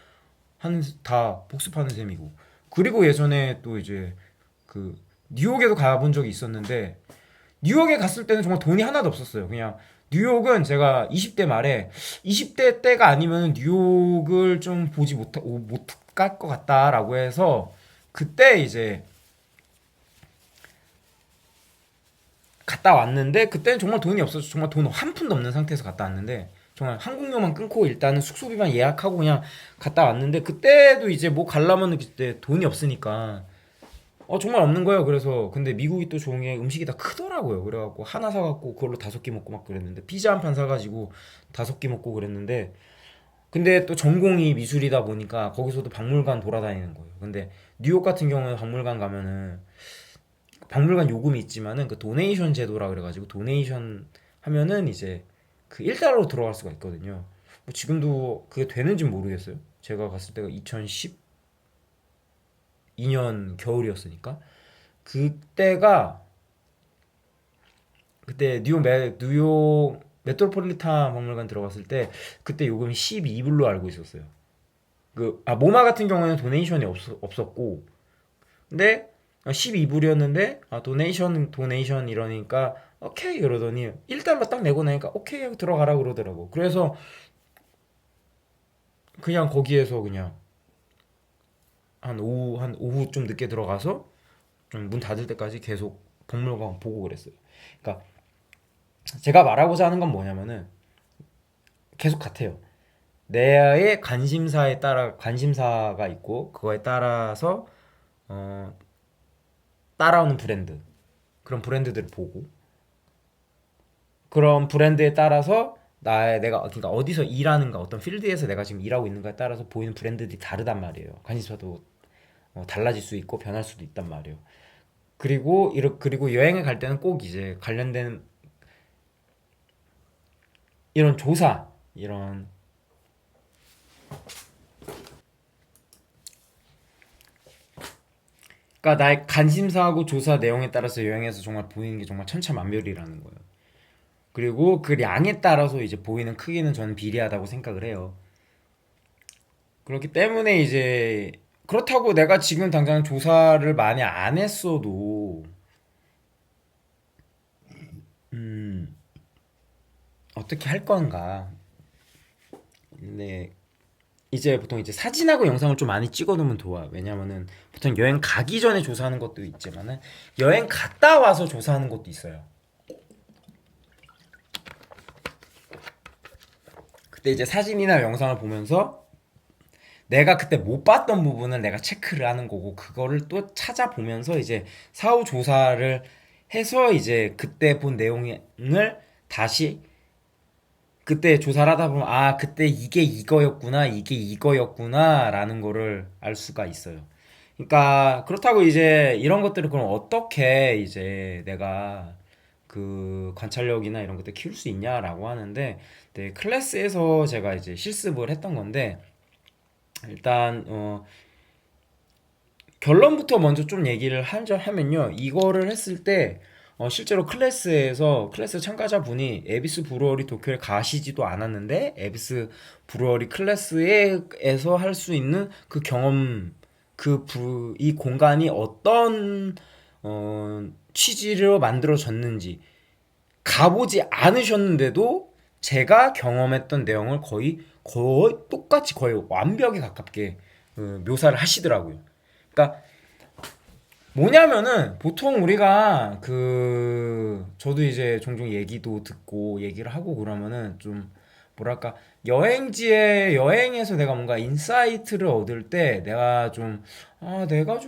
A: 다 복습하는 셈이고 그리고 예전에 또 이제 그 뉴욕에도 가본 적이 있었는데 뉴욕에 갔을 때는 정말 돈이 하나도 없었어요. 그냥 뉴욕은 제가 20대 말에 20대 때가 아니면 뉴욕을 좀 보지 못 갈 것 같다라고 해서 그때 이제 갔다 왔는데 그때는 정말 돈이 없어서 정말 돈 한 푼도 없는 상태에서 갔다 왔는데 정말 항공료만 끊고 일단은 숙소비만 예약하고 그냥 갔다 왔는데 그때도 이제 뭐 가려면 그때 돈이 없으니까 정말 없는 거예요. 그래서 근데 미국이 또 좋은 게 음식이 다 크더라고요. 그래갖고 하나 사갖고 그걸로 5끼 먹고 막 그랬는데 피자 한 판 사가지고 5끼 먹고 그랬는데 근데 또 전공이 미술이다 보니까 거기서도 박물관 돌아다니는 거예요. 근데 뉴욕 같은 경우는 박물관 가면은 박물관 요금이 있지만은 그 도네이션 제도라 그래가지고 도네이션 하면은 이제 그 일달러로 들어갈 수가 있거든요. 뭐 지금도 그게 되는지 모르겠어요. 제가 갔을 때가 2012년 겨울이었으니까 그때가 그때 뉴욕 메트로폴리탄 박물관 들어갔을 때 그때 요금이 12불로 알고 있었어요. 모마 같은 경우에는 도네이션이 없었고 근데 12불이었는데 도네이션 이러니까 오케이 이러더니 1달러 딱 내고 나니까 오케이 하고 들어가라 그러더라고. 그래서 그냥 거기에서 그냥 한 오후 좀 늦게 들어가서 좀 문 닫을 때까지 계속 박물관 보고 그랬어요. 그러니까 제가 말하고자 하는 건 뭐냐면은 계속 같아요. 내의 관심사에 따라 관심사가 있고 그거에 따라서 어, 따라오는 브랜드 그런 브랜드들을 보고 그런 브랜드에 따라서 내가 그러니까 어디서 일하는가 어떤 필드에서 내가 지금 일하고 있는가에 따라서 보이는 브랜드들이 다르단 말이에요. 관심사도 달라질 수 있고 변할 수도 있단 말이에요. 그리고 여행을 갈 때는 꼭 이제 관련된 이런 조사 이런 그러니까 나의 관심사하고 조사 내용에 따라서 여행에서 정말 보이는 게 정말 천차만별이라는 거예요. 그리고 그 양에 따라서 이제 보이는 크기는 저는 비례하다고 생각을 해요. 그렇기 때문에 이제 그렇다고 내가 지금 당장 조사를 많이 안 했어도 음, 어떻게 할 건가. 근데 이제 보통 이제 사진하고 영상을 좀 많이 찍어 놓으면 좋아. 왜냐면은 보통 여행 가기 전에 조사하는 것도 있지만은 여행 갔다 와서 조사하는 것도 있어요. 그때 이제 사진이나 영상을 보면서 내가 그때 못 봤던 부분을 내가 체크를 하는 거고 그거를 또 찾아보면서 이제 사후 조사를 해서 이제 그때 본 내용을 다시 그때 조사를 하다 보면 그때 이게 이거였구나 이게 이거였구나 라는 거를 알 수가 있어요. 그러니까 그렇다고 이제 이런 것들을 그럼 어떻게 이제 내가 그 관찰력이나 이런 것들 키울 수 있냐라고 하는데 네, 클래스에서 제가 이제 실습을 했던 건데 일단 결론부터 먼저 좀 얘기를 하면요. 이거를 했을 때 실제로 클래스 참가자분이 에비스 브루어리 도쿄에 가시지도 않았는데 에비스 브루어리 클래스에서 할 수 있는 그 경험 이 공간이 어떤 취지로 만들어졌는지 가보지 않으셨는데도 제가 경험했던 내용을 거의 똑같이 거의 완벽에 가깝게 묘사를 하시더라고요. 그러니까 뭐냐면은 보통 우리가 저도 이제 종종 얘기도 듣고 얘기를 하고 그러면은 좀 뭐랄까 여행에서 내가 뭔가 인사이트를 얻을 때 내가 좀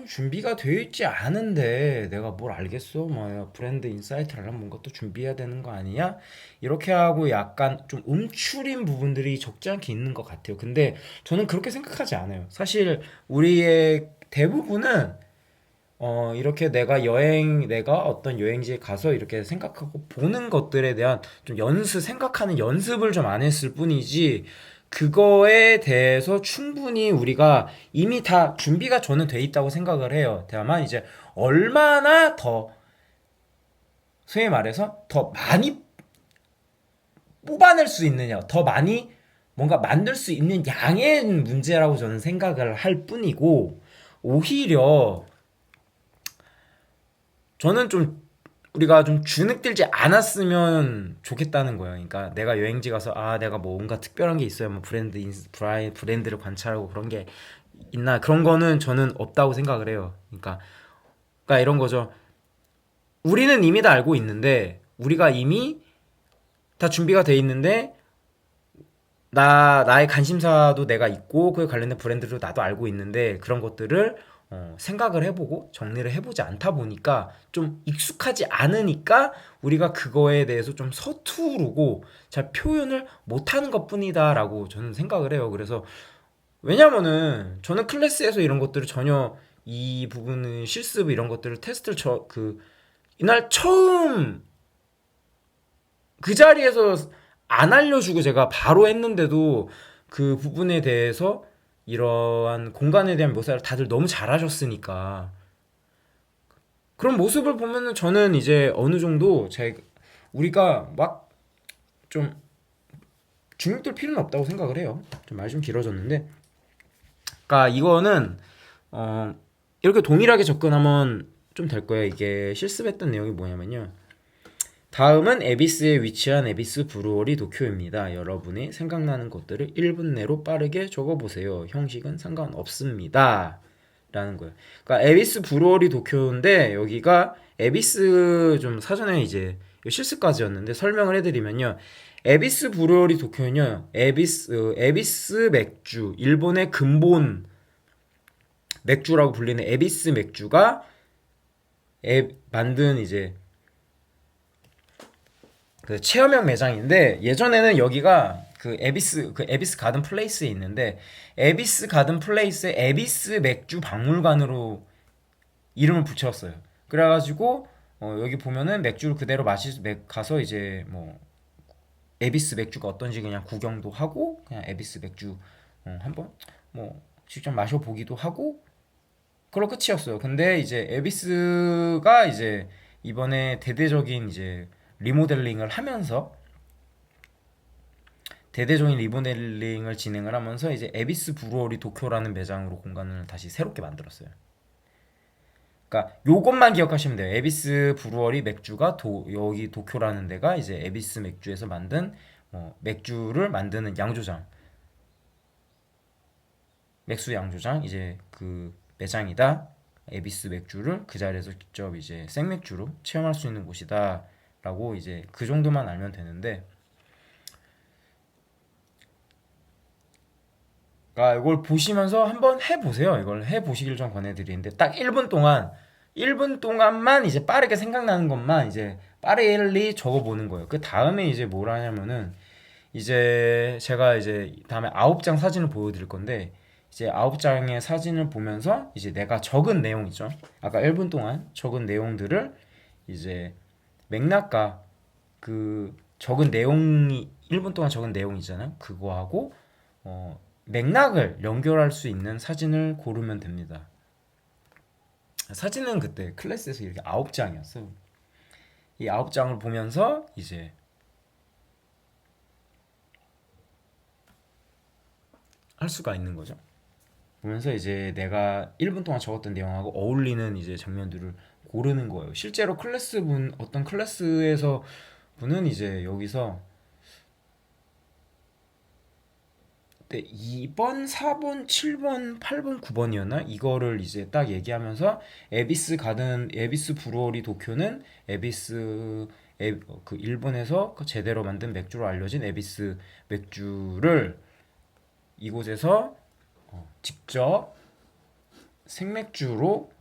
A: 준비가 되어 있지 않은데 내가 뭘 알겠어 뭐 브랜드 인사이트를 하면 뭔가 또 준비해야 되는 거 아니냐 이렇게 하고 약간 좀 음추린 부분들이 적지 않게 있는 것 같아요. 근데 저는 그렇게 생각하지 않아요. 사실 우리의 대부분은 이렇게 내가 어떤 여행지에 가서 이렇게 생각하고 보는 것들에 대한 좀 생각하는 연습을 좀 안 했을 뿐이지, 그거에 대해서 충분히 우리가 이미 다 준비가 저는 돼 있다고 생각을 해요. 다만 이제 얼마나 더, 소위 말해서 더 많이 뽑아낼 수 있느냐, 더 많이 뭔가 만들 수 있는 양의 문제라고 저는 생각을 할 뿐이고, 오히려 저는 좀 우리가 좀 주눅들지 않았으면 좋겠다는 거예요. 그러니까 내가 여행지 가서 내가 뭐 뭔가 특별한 게 있어요. 뭐 브랜드를 관찰하고 그런 게 있나 그런 거는 저는 없다고 생각을 해요. 그러니까 이런 거죠. 우리는 이미 다 알고 있는데, 우리가 이미 다 준비가 돼 있는데, 나의 관심사도 내가 있고 그에 관련된 브랜드도 나도 알고 있는데 그런 것들을 생각을 해보고 정리를 해보지 않다 보니까 좀 익숙하지 않으니까 우리가 그거에 대해서 좀 서투르고 잘 표현을 못하는 것뿐이다라고 저는 생각을 해요. 그래서 왜냐면은 저는 클래스에서 이런 것들을 전혀 이 부분은 실습 이런 것들을 테스트를 이날 처음 그 자리에서 안 알려주고 제가 바로 했는데도 그 부분에 대해서 이러한 공간에 대한 묘사를 다들 너무 잘하셨으니까 그런 모습을 보면은 저는 이제 어느 정도 우리가 막 좀 중립될 필요는 없다고 생각을 해요. 좀 말 좀 길어졌는데, 그러니까 이거는 이렇게 동일하게 접근하면 좀 될 거예요. 이게 실습했던 내용이 뭐냐면요. 다음은 에비스에 위치한 에비스 브루어리 도쿄입니다. 여러분이 생각나는 것들을 1분 내로 빠르게 적어보세요. 형식은 상관없습니다. 라는 거예요. 그러니까 에비스 브루어리 도쿄인데 여기가 에비스 좀 사전에 이제 실습까지였는데 설명을 해드리면요. 에비스 브루어리 도쿄는요. 에비스 맥주, 일본의 근본 맥주라고 불리는 에비스 맥주가 만든 이제 그 체험형 매장인데 예전에는 여기가 그 에비스 가든 플레이스에 있는데 에비스 가든 플레이스에 에비스 맥주 박물관으로 이름을 붙였어요. 그래가지고 여기 보면은 맥주를 그대로 가서 이제 뭐 에비스 맥주가 어떤지 그냥 구경도 하고 그냥 에비스 맥주 한번 뭐 직접 마셔보기도 하고 그걸로 끝이었어요. 근데 이제 에비스가 이제 이번에 대대적인 이제 리모델링을 하면서 대대적인 리모델링을 진행을 하면서 이제 에비스 브루어리 도쿄라는 매장으로 공간을 다시 새롭게 만들었어요. 그러니까 요것만 기억하시면 돼요. 에비스 브루어리 맥주가 여기 도쿄라는 데가 이제 에비스 맥주에서 만든 맥주를 만드는 양조장, 맥주 양조장 이제 그 매장이다. 에비스 맥주를 그 자리에서 직접 이제 생맥주로 체험할 수 있는 곳이다. 라고 이제 그 정도만 알면 되는데, 그러니까 이걸 보시면서 한번 해보세요. 이걸 해보시길 좀 권해드리는데 딱 1분 동안만 이제 빠르게 생각나는 것만 이제 빠르게 적어보는 거예요. 그 다음에 이제 뭘 하냐면은 이제 제가 이제 다음에 9장 사진을 보여드릴 건데 이제 9장의 사진을 보면서 이제 내가 적은 내용 있죠. 아까 1분 동안 적은 내용들을 이제 맥락과 그 적은 내용이 1분 동안 적은 내용이잖아요. 그거하고 맥락을 연결할 수 있는 사진을 고르면 됩니다. 사진은 그때 클래스에서 이렇게 9장이었어요. 이 9장을 보면서 이제 할 수가 있는 거죠. 보면서 이제 내가 1분 동안 적었던 내용하고 어울리는 이제 장면들을 고르는 거예요. 실제로 어떤 클래스에서 분은 이제 여기서 네, 2번, 4번, 7번, 8번, 9번이었나? 이거를 이제 딱 얘기하면서 에비스 브루어리 도쿄는 그 일본에서 그 제대로 만든 맥주로 알려진 에비스 맥주를 이곳에서 직접 생맥주로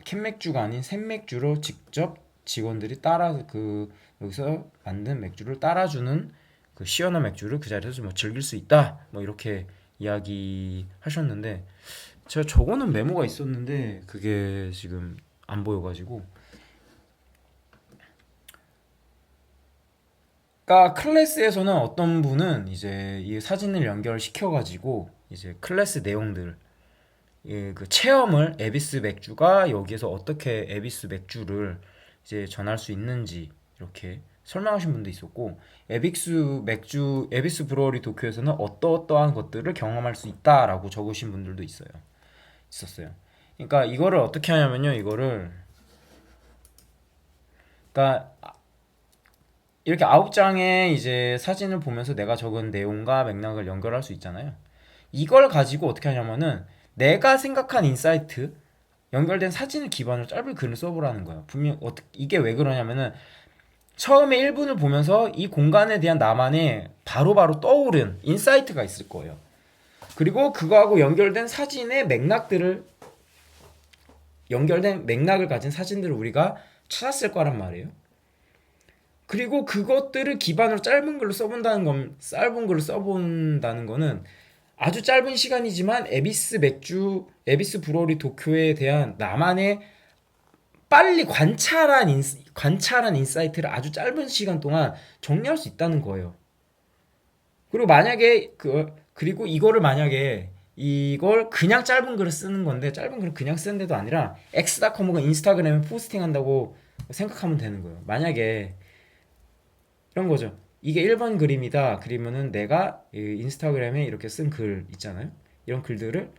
A: 캔맥주가 아닌 생맥주로 직접 직원들이 여기서 만든 맥주를 따라주는 그 시원한 맥주를 그 자리에서 뭐 즐길 수 있다 뭐 이렇게 이야기하셨는데 제가 적어놓은 메모가 있었는데 그게 지금 안 보여가지고 그러니까 클래스에서는 어떤 분은 이제 이 사진을 연결시켜가지고 이제 클래스 내용들 그 체험을 에비스 맥주가 여기에서 어떻게 에비스 맥주를 이제 전할 수 있는지 이렇게 설명하신 분도 있었고 에비스 브루어리 도쿄에서는 어떠어떠한 것들을 경험할 수 있다라고 적으신 분들도 있었어요. 그러니까 이거를 어떻게 하냐면요. 그러니까 이렇게 9장의 이제 사진을 보면서 내가 적은 내용과 맥락을 연결할 수 있잖아요. 이걸 가지고 어떻게 하냐면은 내가 생각한 인사이트 연결된 사진을 기반으로 짧은 글을 써보라는 거야. 분명 이게 왜 그러냐면은 처음에 1분을 보면서 이 공간에 대한 나만의 바로바로 떠오른 인사이트가 있을 거예요. 그리고 그거하고 연결된 맥락을 가진 사진들을 우리가 찾았을 거란 말이에요. 그리고 그것들을 기반으로 짧은 글을 써본다는 거는 아주 짧은 시간이지만 에비스 브로리 도쿄에 대한 나만의 빨리 관찰한 인사이트를 아주 짧은 시간 동안 정리할 수 있다는 거예요. 그리고 이거를 만약에 이걸 그냥 짧은 글을 쓰는 건데, 짧은 글을 그냥 쓰는 데도 아니라 엑스닷컴과 인스타그램에 포스팅한다고 생각하면 되는 거예요. 만약에 이런 거죠. 이게 1번 그림이다. 그러면은 내가 인스타그램에 이렇게 쓴 글 있잖아요. 이런 글들을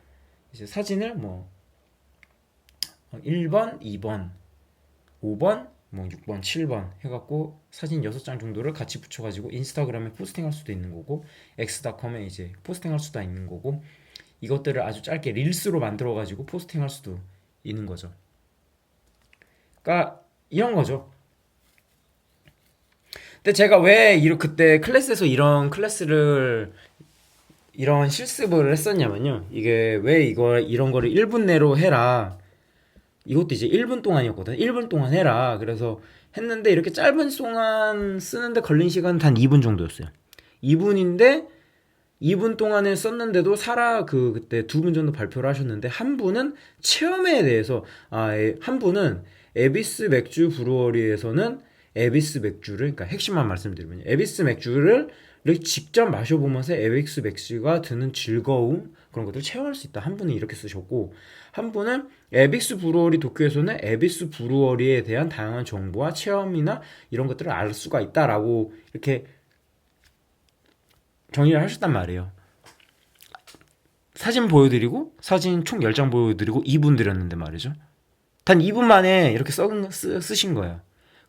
A: 이제 사진을 뭐 1번, 2번, 5번, 뭐 6번, 7번 해갖고 사진 6장 정도를 같이 붙여가지고 인스타그램에 포스팅할 수도 있는 거고, 엑스닷컴에 이제 포스팅할 수도 있는 거고, 이것들을 아주 짧게 릴스로 만들어가지고 포스팅할 수도 있는 거죠. 그러니까 이런 거죠. 근데 제가 왜 그때 클래스에서 이런 실습을 했었냐면요. 이게 왜 이런 거를 1분 내로 해라. 이것도 이제 1분 동안이었거든. 1분 동안 해라. 그래서 했는데 이렇게 짧은 동안 쓰는데 걸린 시간은 단 2분 정도였어요. 2분인데 2분 동안에 썼는데도 그때 2분 정도 발표를 하셨는데, 한 분은 체험에 대해서, 한 분은 에비스 맥주 브루어리에서는 에비스 맥주를, 그러니까 핵심만 말씀드리면 에비스 맥주를 직접 마셔보면서 에비스 맥주가 드는 즐거움, 그런 것들을 체험할 수 있다. 한 분은 이렇게 쓰셨고, 한 분은 에비스 브루어리 도쿄에서는 에비스 브루어리에 대한 다양한 정보와 체험이나 이런 것들을 알 수가 있다라고 이렇게 정리를 하셨단 말이에요. 사진 보여드리고, 사진 총 10장 보여드리고 2분 드렸는데 말이죠. 단 2분 만에 이렇게 쓰신 거예요.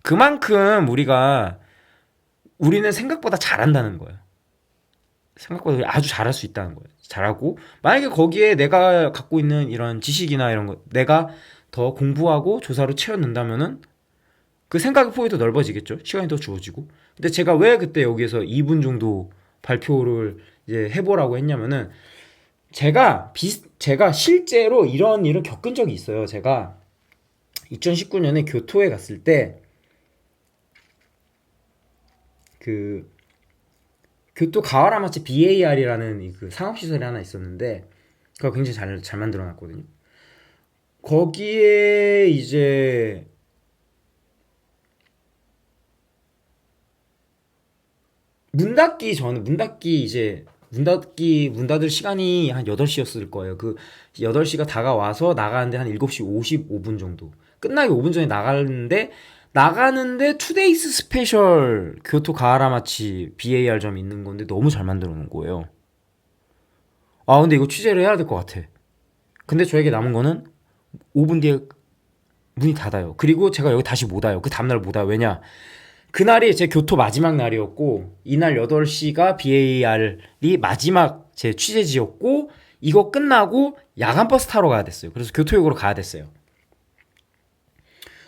A: 그만큼 우리는 생각보다 잘한다는 거예요. 생각보다 아주 잘할 수 있다는 거예요. 잘하고, 만약에 거기에 내가 갖고 있는 이런 지식이나 이런 거 내가 더 공부하고 조사로 채워넣는다면은 그 생각의 폭이 더 넓어지겠죠. 시간이 더 주어지고. 근데 제가 왜 그때 여기에서 2분 정도 발표를 이제 해보라고 했냐면은, 제가 실제로 이런 일을 겪은 적이 있어요. 제가 2019년에 교토에 갔을 때 그 교토 가와라마치 BAR이라는 그 상업시설이 하나 있었는데, 그거 굉장히 잘 만들어놨거든요. 거기에 이제 문 닫을 시간이 한 8시였을 거예요. 그 8시가 다가와서 나가는데 한 7시 55분 정도. 끝나기 5분 전에 나가는데 투데이스 스페셜 교토 가하라마치 BAR 점이 있는 건데 너무 잘 만들어 놓은 거예요. 근데 이거 취재를 해야 될 것 같아. 근데 저에게 남은 거는 5분 뒤에 문이 닫아요. 그리고 제가 여기 다시 못 와요. 그 다음날 못 와요. 왜냐? 그날이 제 교토 마지막 날이었고, 이날 8시가 BAR이 마지막 제 취재지였고, 이거 끝나고 야간 버스 타러 가야 됐어요. 그래서 교토역으로 가야 됐어요.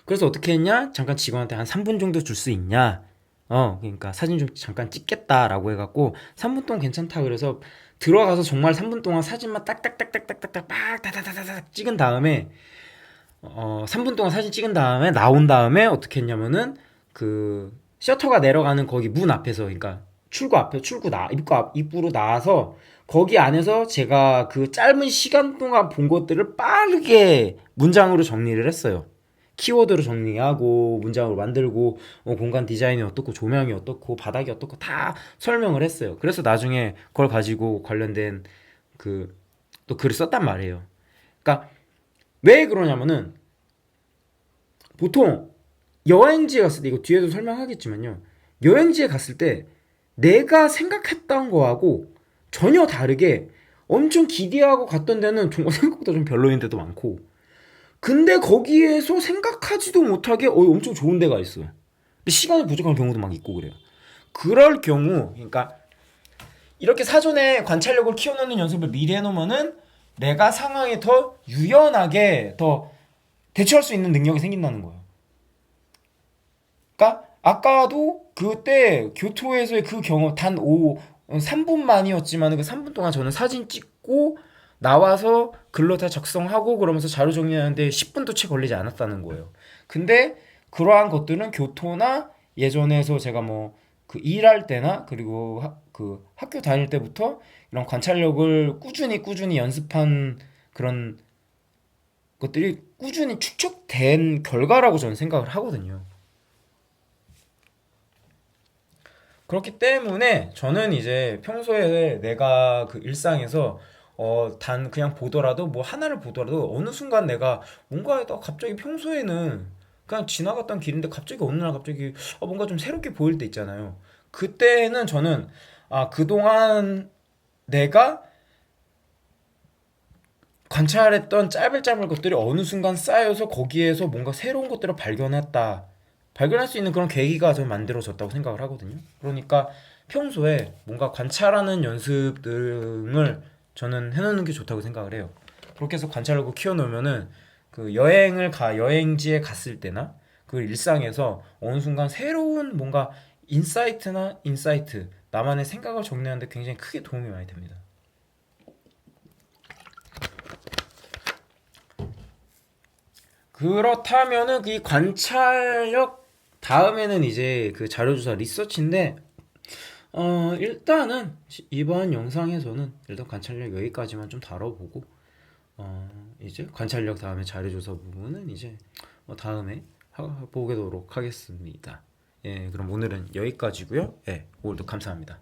A: 그래서 어떻게 했냐? 잠깐 직원한테 한 3분 정도 줄 수 있냐? 그러니까 사진 좀 잠깐 찍겠다라고 해갖고 3분 동안 괜찮다 그래서 들어가서 정말 3분 동안 사진만 딱딱딱딱딱딱딱 막 다다다다닥 찍은 다음에 3분 동안 사진 찍은 다음에 나온 다음에 어떻게 했냐면은 그 셔터가 내려가는 거기 문 앞에서, 그러니까 입구로 나와서 거기 안에서 제가 그 짧은 시간 동안 본 것들을 빠르게 문장으로 정리를 했어요. 키워드로 정리하고 문장으로 만들고, 공간 디자인이 어떻고 조명이 어떻고 바닥이 어떻고 다 설명을 했어요. 그래서 나중에 그걸 가지고 관련된 또 글을 썼단 말이에요. 그러니까 왜 그러냐면은, 보통 여행지에 갔을 때, 이거 뒤에도 설명하겠지만요, 여행지에 갔을 때 내가 생각했던 거하고 전혀 다르게 엄청 기대하고 갔던 데는 정말 생각보다 좀 별로인 데도 많고, 근데 거기에서 생각하지도 못하게 엄청 좋은 데가 있어요. 근데 시간이 부족한 경우도 막 있고 그래요. 그럴 경우, 그러니까 이렇게 사전에 관찰력을 키워놓는 연습을 미리 해놓으면은 내가 상황에 더 유연하게, 더 대처할 수 있는 능력이 생긴다는 거예요. 그러니까 아까도 그때 교토에서의 그 경험 단 3분만이었지만 그 3분 동안 저는 사진 찍고 나와서 글로 다 작성하고 그러면서 자료 정리하는데 10분도 채 걸리지 않았다는 거예요. 근데 그러한 것들은 교토나 예전에서 제가 뭐 그 일할 때나 그리고 그 학교 다닐 때부터 이런 관찰력을 꾸준히 연습한 그런 것들이 꾸준히 축적된 결과라고 저는 생각을 하거든요. 그렇기 때문에 저는 이제 평소에 내가 그 일상에서 단 그냥 보더라도 뭐 하나를 보더라도 어느 순간 내가 뭔가 갑자기 평소에는 그냥 지나갔던 길인데 갑자기 어느 날 갑자기 뭔가 좀 새롭게 보일 때 있잖아요. 그때는 저는 그동안 내가 관찰했던 짜잘짜잘 것들이 어느 순간 쌓여서 거기에서 뭔가 새로운 것들을 발견했다. 발견할 수 있는 그런 계기가 좀 만들어졌다고 생각을 하거든요. 그러니까 평소에 뭔가 관찰하는 연습 등을 저는 해놓는 게 좋다고 생각을 해요. 그렇게 해서 관찰하고 키워놓으면은 그 여행지에 갔을 때나 그 일상에서 어느 순간 새로운 뭔가 인사이트, 나만의 생각을 정리하는데 굉장히 크게 도움이 많이 됩니다. 그렇다면은 이 관찰력 다음에는 이제 그 자료조사 리서치인데 일단은 이번 영상에서는 일단 관찰력 여기까지만 좀 다뤄보고 이제 관찰력 다음에 자료조사 부분은 이제 다음에 보도록 하겠습니다. 예, 그럼 오늘은 여기까지고요. 예, 오늘도 감사합니다.